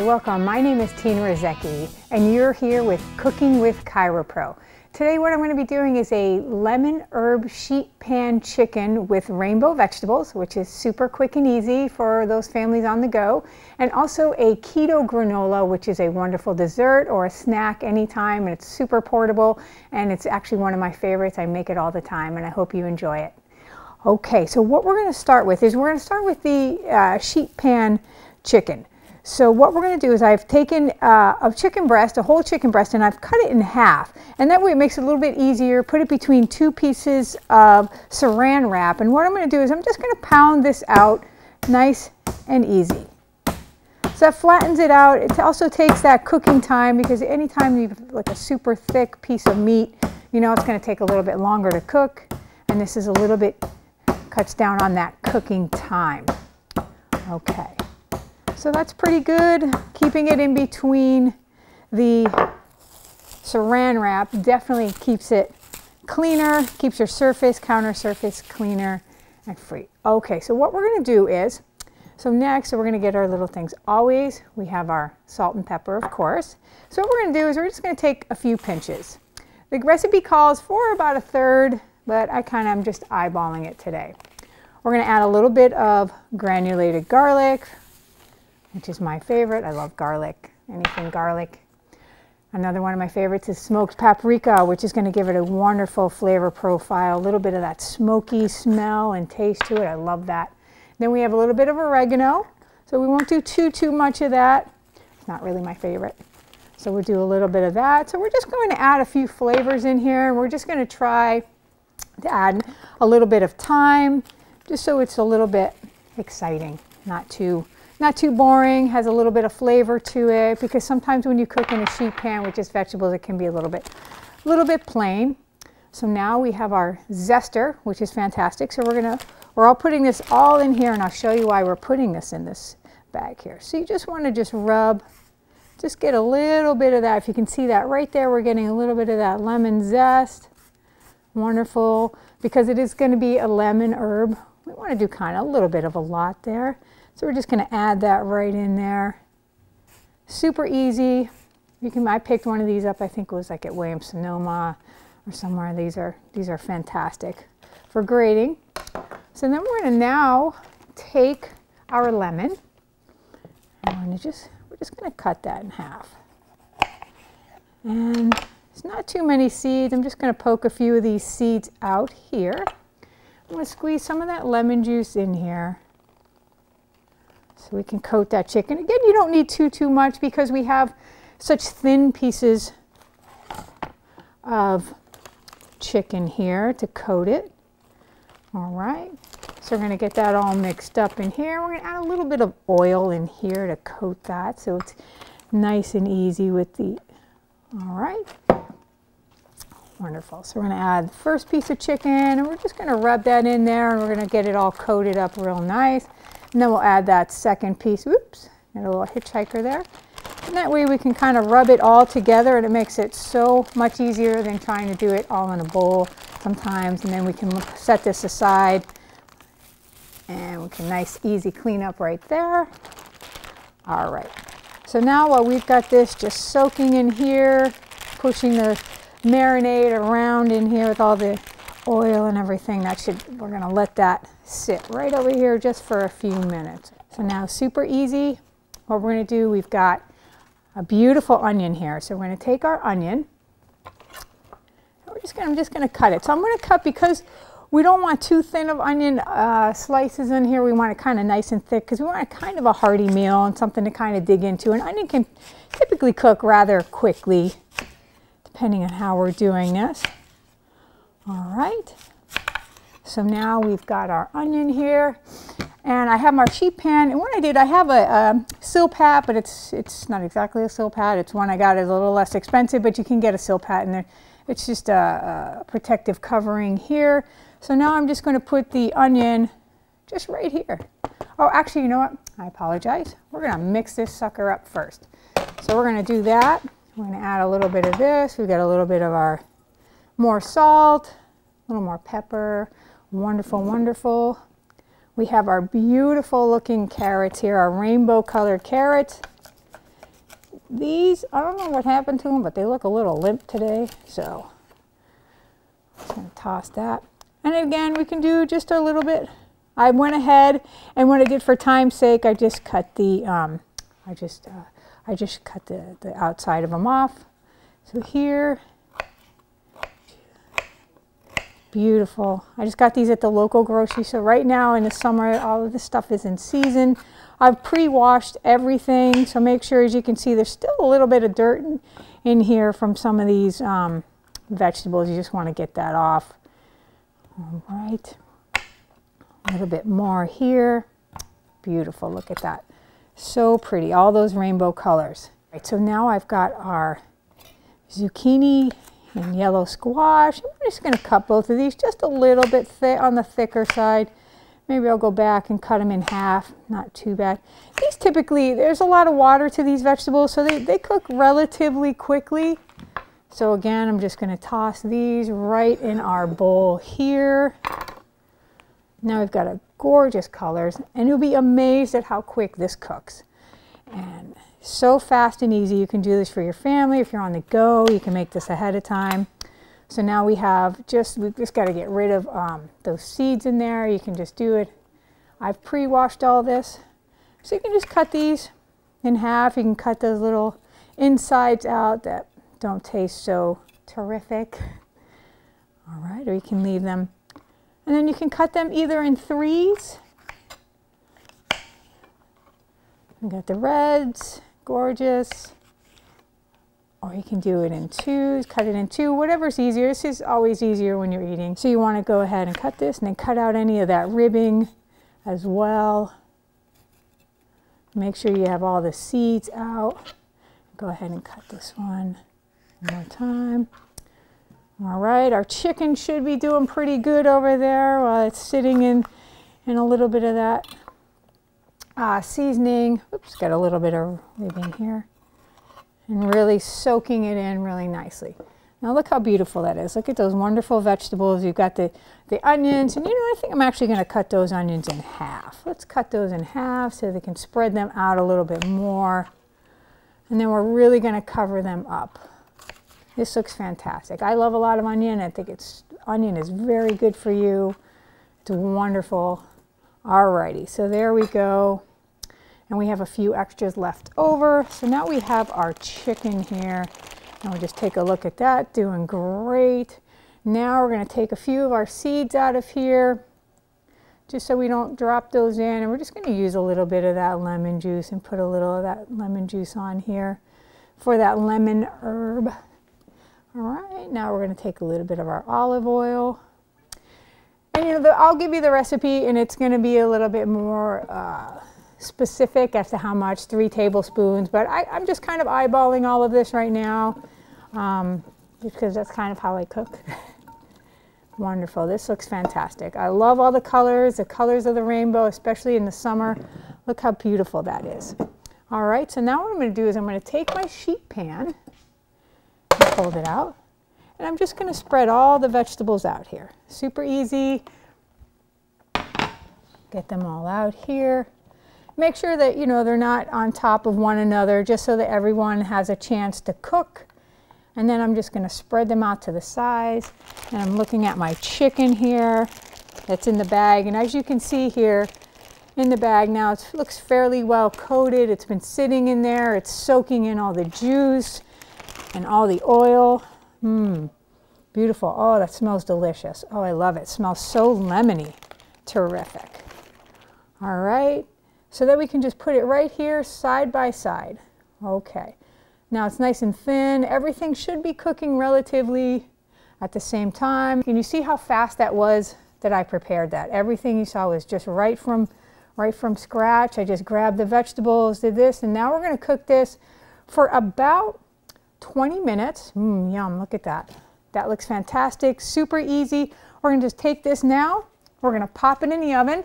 welcome. My name is Tina Rusiecki, and you're here with Cooking with ChiroPro. Today what I'm going to be doing is a lemon herb sheet pan chicken with rainbow vegetables, which is super quick and easy for those families on the go, and also a keto granola, which is a wonderful dessert or a snack anytime, and it's super portable, and it's actually one of my favorites. I make it all the time, and I hope you enjoy it. Okay, so what we're going to start with is we're going to start with the sheet pan chicken. So what we're going to do is I've taken a chicken breast, a whole chicken breast, and I've cut it in half. And that way it makes it a little bit easier. Put it between two pieces of saran wrap. And what I'm going to do is I'm just going to pound this out nice and easy. So that flattens it out. It also takes that cooking time, because anytime you have like a super thick piece of meat, you know it's going to take a little bit longer to cook. And this is a little bit, cuts down on that cooking time. Okay. So that's pretty good. Keeping it in between the saran wrap definitely keeps it cleaner, keeps your surface, counter surface cleaner and free. Okay, so what we're going to do is, so next we're going to get our little things. Always we have our salt and pepper, of course. So what we're going to do is we're just going to take a few pinches. The recipe calls for about a third, but I kind of am just eyeballing it today. We're going to add a little bit of granulated garlic, which is my favorite. I love garlic, anything garlic. Another one of my favorites is smoked paprika, which is going to give it a wonderful flavor profile, a little bit of that smoky smell and taste to it. I love that. Then we have a little bit of oregano, so we won't do too much of that. It's not really my favorite. So we'll do a little bit of that. So we're just going to add a few flavors in here, and we're just going to try to add a little bit of thyme, just so it's a little bit exciting, not too boring, has a little bit of flavor to it, because sometimes when you cook in a sheet pan with just vegetables, it can be a little bit plain. So now we have our zester, which is fantastic. So we're all putting this all in here, and I'll show you why we're putting this in this bag here. So you just want to just rub, just get a little bit of that. If you can see that right there, we're getting a little bit of that lemon zest. Wonderful, because it is going to be a lemon herb. We want to do kind of a little bit of a lot there. So we're just going to add that right in there. Super easy. I picked one of these up, I think it was like at Williams-Sonoma or somewhere. These are fantastic for grating. So then we're going to now take our lemon, and we're just going to cut that in half. And it's not too many seeds. I'm just going to poke a few of these seeds out here. I'm going to squeeze some of that lemon juice in here, so we can coat that chicken. Again, you don't need too much, because we have such thin pieces of chicken here to coat it. All right, so we're going to get that all mixed up in here. We're going to add a little bit of oil in here to coat that, so it's nice and easy with the, all right. Wonderful. So we're going to add the first piece of chicken, and we're just going to rub that in there, and we're going to get it all coated up real nice. And then we'll add that second piece. Oops, got a little hitchhiker there. And that way we can kind of rub it all together, and it makes it so much easier than trying to do it all in a bowl sometimes. And then we can set this aside, and we can nice, easy clean up right there. All right. So now while we've got this just soaking in here, pushing the marinade around in here with all the oil and everything, we're going to let that sit right over here just for a few minutes. So now, super easy. What we're going to do, we've got a beautiful onion here. So we're going to take our onion, and I'm just going to cut it. So I'm going to cut, because we don't want too thin of onion slices in here. We want it kind of nice and thick, because we want a kind of a hearty meal and something to kind of dig into. An onion can typically cook rather quickly, depending on how we're doing this. All right, so now we've got our onion here, and I have my sheet pan. And what I did, I have a Silpat, but it's not exactly a Silpat. It's one I got, is a little less expensive, but you can get a Silpat in there. It's just a protective covering here. So now I'm just going to put the onion just right here. Oh, actually, you know what? I apologize. We're going to mix this sucker up first. So we're going to do that. We're going to add a little bit of this. We've got a little bit of our more salt, a little more pepper. Wonderful, wonderful. We have our beautiful looking carrots here, our rainbow colored carrots. These, I don't know what happened to them, but they look a little limp today. So I'm just going to toss that. And again, we can do just a little bit. I went ahead, and what I did for time's sake, I just cut the I just cut the outside of them off. So here, beautiful. I just got these at the local grocery. So right now in the summer, all of this stuff is in season. I've pre-washed everything, so make sure, as you can see, there's still a little bit of dirt in here from some of these vegetables. You just want to get that off. All right, a little bit more here. Beautiful, look at that. So pretty, all those rainbow colors. All right, so now I've got our zucchini and yellow squash. I'm just going to cut both of these just a little bit thick on the thicker side. Maybe I'll go back and cut them in half. Not too bad. These typically, there's a lot of water to these vegetables, so they cook relatively quickly. So again, I'm just going to toss these right in our bowl here. Now we've got a gorgeous colors, and you'll be amazed at how quick this cooks. And so fast and easy. You can do this for your family. If you're on the go, you can make this ahead of time. So now we've just got to get rid of those seeds in there. You can just do it. I've pre-washed all this. So you can just cut these in half. You can cut those little insides out that don't taste so terrific. All right, or you can leave them. And then you can cut them either in threes. We got the reds, gorgeous. Or you can do it in twos, cut it in two, whatever's easier. This is always easier when you're eating. So you want to go ahead and cut this and then cut out any of that ribbing as well. Make sure you have all the seeds out. Go ahead and cut this one more time. All right, our chicken should be doing pretty good over there while it's sitting in a little bit of that seasoning. Oops, got a little bit of ribbing here. And really soaking it in really nicely. Now look how beautiful that is. Look at those wonderful vegetables. You've got the onions, and you know, I think I'm actually going to cut those onions in half. Let's cut those in half so they can spread them out a little bit more. And then we're really going to cover them up. This looks fantastic. I love a lot of onion. I think onion is very good for you. It's wonderful. Alrighty, so there we go. And we have a few extras left over. So now we have our chicken here. And we'll just take a look at that, doing great. Now we're going to take a few of our seeds out of here, just so we don't drop those in. And we're just going to use a little bit of that lemon juice and put a little of that lemon juice on here for that lemon herb. All right, now we're going to take a little bit of our olive oil. And you know, I'll give you the recipe, and it's going to be a little bit more specific as to how much, 3 tablespoons, but I'm just kind of eyeballing all of this right now because that's kind of how I cook. Wonderful, this looks fantastic. I love all the colors of the rainbow, especially in the summer. Look how beautiful that is. All right, so now what I'm going to do is I'm going to take my sheet pan and fold it out, and I'm just going to spread all the vegetables out here. Super easy. Get them all out here. Make sure that, you know, they're not on top of one another, just so that everyone has a chance to cook. And then I'm just going to spread them out to the sides. And I'm looking at my chicken here that's in the bag. And as you can see here in the bag now, it looks fairly well coated. It's been sitting in there. It's soaking in all the juice and all the oil. Beautiful. Oh, that smells delicious. Oh, I love it. It smells so lemony. Terrific. All right. So that we can just put it right here side by side. Okay, now it's nice and thin. Everything should be cooking relatively at the same time. Can you see how fast that was that I prepared that? Everything you saw was just right from scratch. I just grabbed the vegetables, did this, and now we're going to cook this for about 20 minutes. Yum, look at that. That looks fantastic, super easy. We're going to just take this now. We're going to pop it in the oven.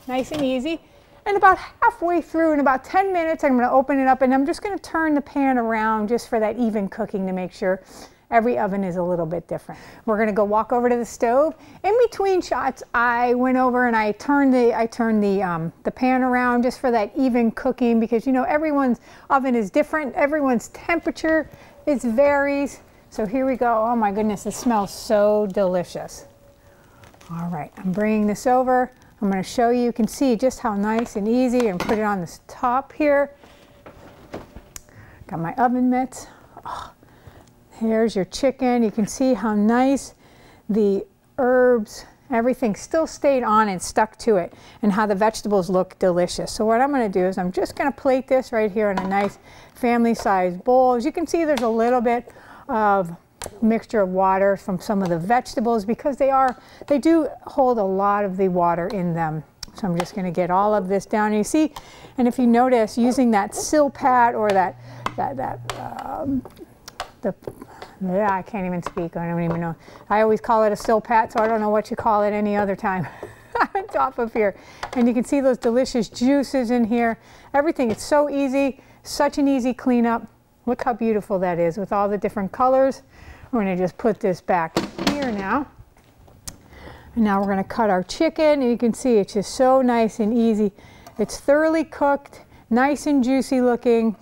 Nice and easy. And about halfway through, in about 10 minutes, I'm going to open it up, and I'm just going to turn the pan around just for that even cooking to make sure Every oven is a little bit different. We're gonna go walk over to the stove. In between shots, I went over and I turned the pan around just for that even cooking, because you know, everyone's oven is different. Everyone's temperature varies. So here we go. Oh my goodness, it smells so delicious. All right, I'm bringing this over. I'm going to show you. You can see just how nice and easy, and put it on this top here. Got my oven mitts. Oh, here's your chicken. You can see how nice the herbs, everything still stayed on and stuck to it, and how the vegetables look delicious. So what I'm going to do is I'm just going to plate this right here in a nice family-sized bowl. As you can see, there's a little bit of mixture of water from some of the vegetables, because they do hold a lot of the water in them. So I'm just going to get all of this down. And you see, and if you notice, using that silpat, or I can't even speak. I don't even know. I always call it a silpat, so I don't know what you call it any other time. On top of here, and you can see those delicious juices in here. Everything, it's so easy, such an easy cleanup. Look how beautiful that is with all the different colors. We're going to just put this back here now. And now we're going to cut our chicken, and you can see it's just so nice and easy. It's thoroughly cooked, nice and juicy looking.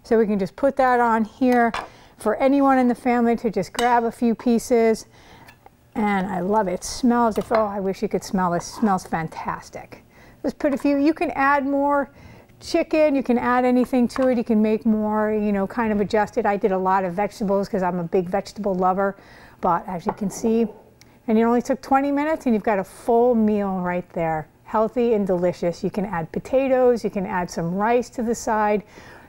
So we can just put that on here for anyone in the family to just grab a few pieces. And I love it. It smells, oh, I wish you could smell this. It smells fantastic. Just put a few, you can add more chicken, you can add anything to it, you can make more, you know, kind of adjust it. I did a lot of vegetables because I'm a big vegetable lover, but as you can see, and it only took 20 minutes and you've got a full meal right there, healthy and delicious. You can add potatoes, you can add some rice to the side,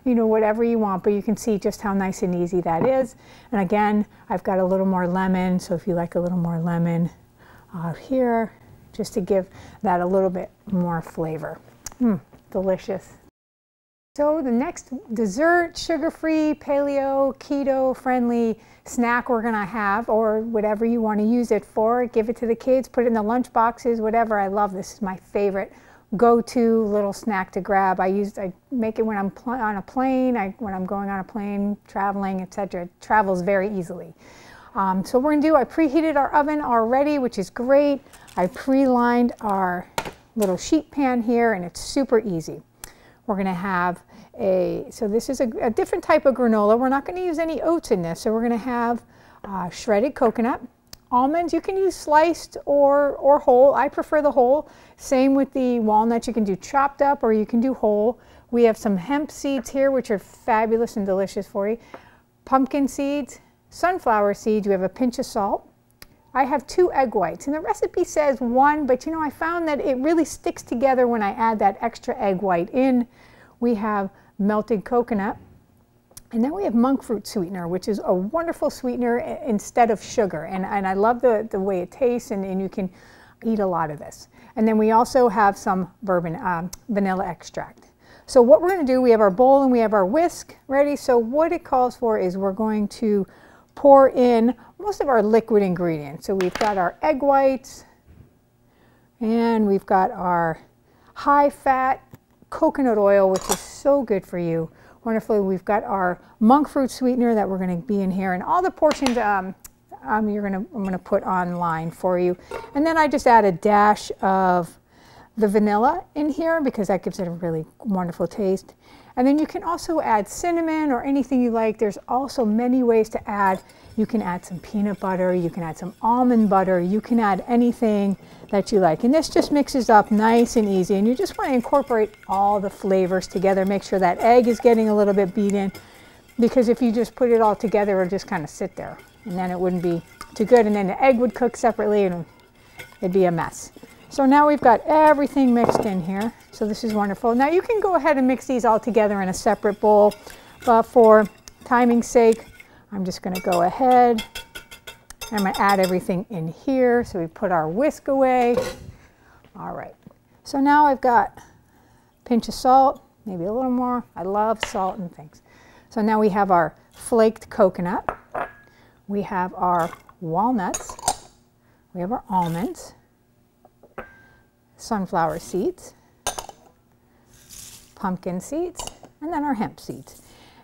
you know, whatever you want, but you can see just how nice and easy that is. And again, I've got a little more lemon, so if you like a little more lemon out here, just to give that a little bit more flavor. Delicious. So the next dessert, sugar-free, paleo, keto-friendly snack we're gonna have, or whatever you want to use it for, give it to the kids, put it in the lunch boxes, whatever. I love this. Is my favorite go-to little snack to grab. I make it when I'm on a plane, when I'm going on a plane, traveling, etc. It travels very easily. So we're gonna do, I preheated our oven already, which is great. I pre-lined our little sheet pan here, and it's super easy. We're going to have so this is a different type of granola. We're not going to use any oats in this. So we're going to have shredded coconut, almonds. You can use sliced or whole. I prefer the whole. Same with the walnuts. You can do chopped up or you can do whole. We have some hemp seeds here, which are fabulous and delicious for you. Pumpkin seeds, sunflower seeds. We have a pinch of salt. I have 2 egg whites, and the recipe says 1, but you know, I found that it really sticks together when I add that extra egg white in. We have melted coconut, and then we have monk fruit sweetener, which is a wonderful sweetener instead of sugar, and I love the way it tastes, and you can eat a lot of this. And then we also have some vanilla extract. So what we're going to do, we have our bowl and we have our whisk ready. So what it calls for is we're going to pour in most of our liquid ingredients. So we've got our egg whites, and we've got our high-fat coconut oil, which is so good for you. Wonderfully, we've got our monk fruit sweetener that we're going to be in here, and all the portions I'm going to put online for you. And then I just add a dash of the vanilla in here because that gives it a really wonderful taste. And then you can also add cinnamon or anything you like. There's also many ways to add. You can add some peanut butter, you can add some almond butter, you can add anything that you like. And this just mixes up nice and easy. And you just want to incorporate all the flavors together. Make sure that egg is getting a little bit beaten, because if you just put it all together, it'll just kind of sit there. And then it wouldn't be too good. And then the egg would cook separately and it'd be a mess. So now we've got everything mixed in here. So this is wonderful. Now you can go ahead and mix these all together in a separate bowl, but for timing's sake, I'm just going to go ahead. I'm going to add everything in here. So we put our whisk away. All right. So now I've got a pinch of salt, maybe a little more. I love salt and things. So now we have our flaked coconut. We have our walnuts. We have our almonds. Sunflower seeds, pumpkin seeds, and then our hemp seeds.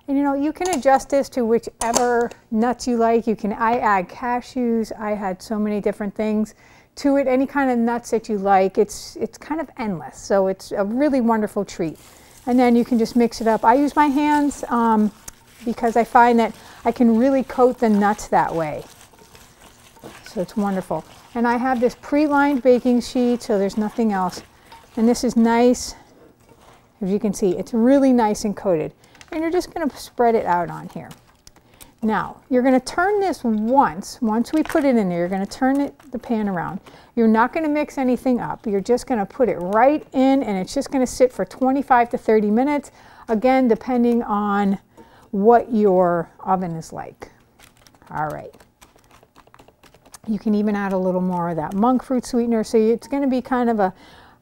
And you know, you can adjust this to whichever nuts you like. I add cashews. I had so many different things to it. Any kind of nuts that you like. It's kind of endless. So it's a really wonderful treat. And then you can just mix it up. I use my hands because I find that I can really coat the nuts that way. So it's wonderful. And I have this pre-lined baking sheet, so there's nothing else. And this is nice. As you can see, it's really nice and coated. And you're just going to spread it out on here. Now, you're going to turn this once we put it in there, you're going to turn the pan around. You're not going to mix anything up. You're just going to put it right in, and it's just going to sit for 25 to 30 minutes, again, depending on what your oven is like. All right. You can even add a little more of that monk fruit sweetener, so it's going to be kind of a,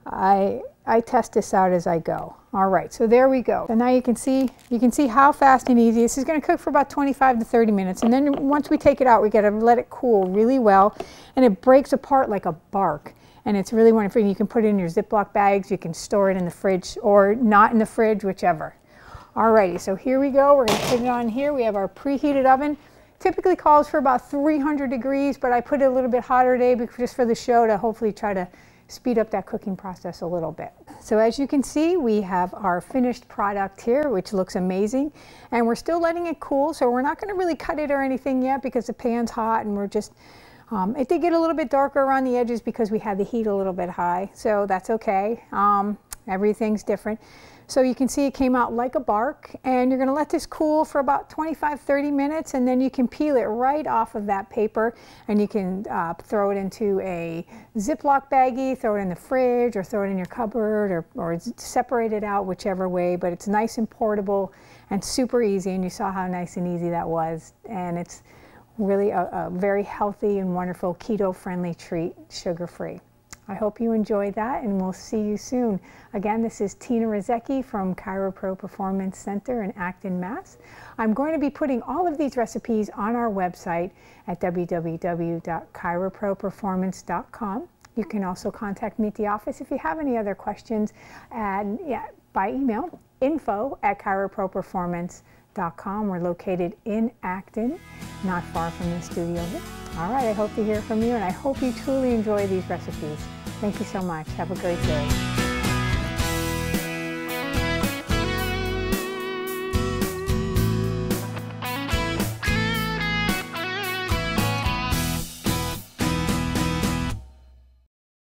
I test this out as I go. All right, so there we go. And now you can see how fast and easy. This is going to cook for about 25 to 30 minutes. And then once we take it out, we got to let it cool really well. And it breaks apart like a bark. And it's really wonderful. You can put it in your Ziploc bags. You can store it in the fridge or not in the fridge, whichever. All righty, so here we go. We're going to put it on here. We have our preheated oven. Typically calls for about 300 degrees, but I put it a little bit hotter today just for the show to hopefully try to speed up that cooking process a little bit. So as you can see, we have our finished product here, which looks amazing. And we're still letting it cool, so we're not going to really cut it or anything yet because the pan's hot, and we're just, it did get a little bit darker around the edges because we had the heat a little bit high, so that's okay. Everything's different. So you can see it came out like a bark, and you're going to let this cool for about 25-30 minutes, and then you can peel it right off of that paper, and you can throw it into a Ziploc baggie, throw it in the fridge, or throw it in your cupboard, or separate it out whichever way. But it's nice and portable and super easy, and you saw how nice and easy that was. And it's really a very healthy and wonderful keto-friendly treat, sugar-free. I hope you enjoyed that, and we'll see you soon. Again, this is Tina Rusiecki from ChiroPro Performance Center in Acton, Mass. I'm going to be putting all of these recipes on our website at www.chiroproperformance.com. You can also contact me at the office if you have any other questions, and by email, info@chiroproperformance.com. We're located in Acton, not far from the studio here. All right, I hope to hear from you, and I hope you truly enjoy these recipes. Thank you so much. Have a great day.